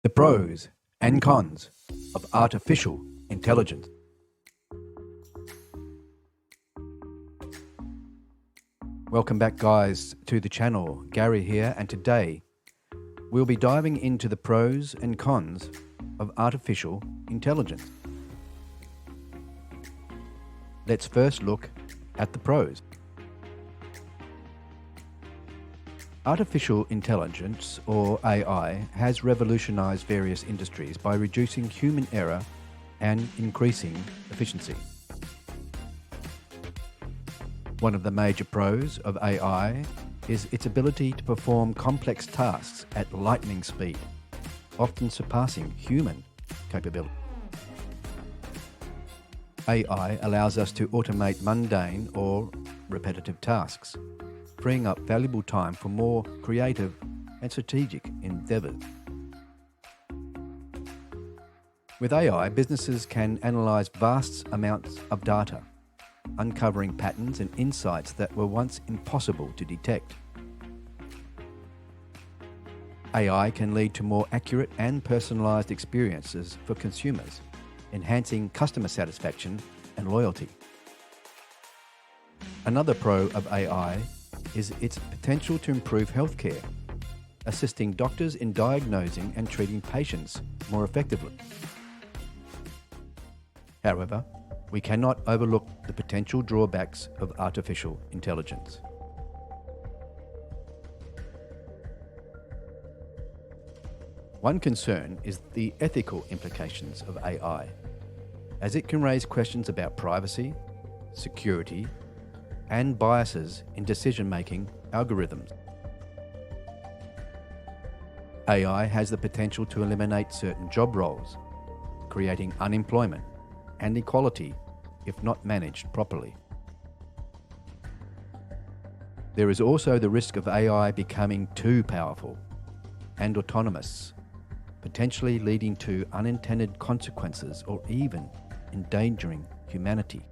The pros and cons of artificial intelligence. Welcome back, guys, to the channel. Gary here, and today we'll be diving into the pros and cons of artificial intelligence. Let's first look at the pros. Artificial intelligence, or AI, has revolutionized various industries by reducing human error and increasing efficiency. One of the major pros of AI is its ability to perform complex tasks at lightning speed, often surpassing human capability. AI allows us to automate mundane or repetitive tasks, freeing up valuable time for more creative and strategic endeavors. With AI, businesses can analyze vast amounts of data, uncovering patterns and insights that were once impossible to detect. AI can lead to more accurate and personalized experiences for consumers, enhancing customer satisfaction and loyalty. Another pro of AI is its potential to improve healthcare, assisting doctors in diagnosing and treating patients more effectively. However, we cannot overlook the potential drawbacks of artificial intelligence. One concern is the ethical implications of AI, as it can raise questions about privacy, security, and biases in decision-making algorithms. AI has the potential to eliminate certain job roles, creating unemployment and inequality if not managed properly. There is also the risk of AI becoming too powerful and autonomous, potentially leading to unintended consequences or even endangering humanity.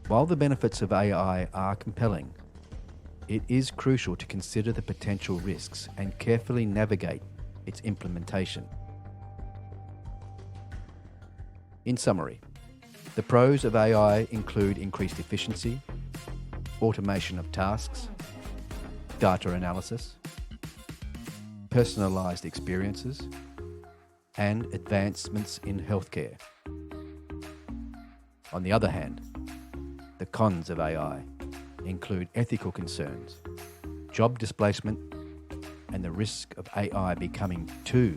While the benefits of AI are compelling, it is crucial to consider the potential risks and carefully navigate its implementation. In summary, the pros of AI include increased efficiency, automation of tasks, data analysis, personalized experiences, and advancements in healthcare. On the other hand, the cons of AI include ethical concerns, job displacement, and the risk of AI becoming too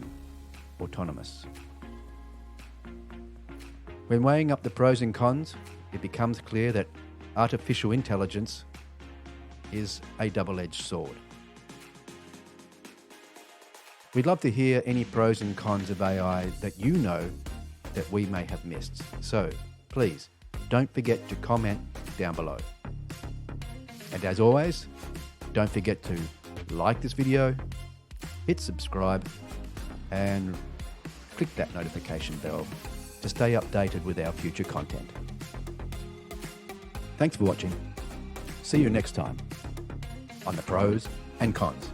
autonomous. When weighing up the pros and cons, it becomes clear that artificial intelligence is a double-edged sword. We'd love to hear any pros and cons of AI that you know that we may have missed. So please don't forget to comment down below. And as always, don't forget to like this video, hit subscribe, and click that notification bell to stay updated with our future content. Thanks for watching. See you next time on the pros and cons.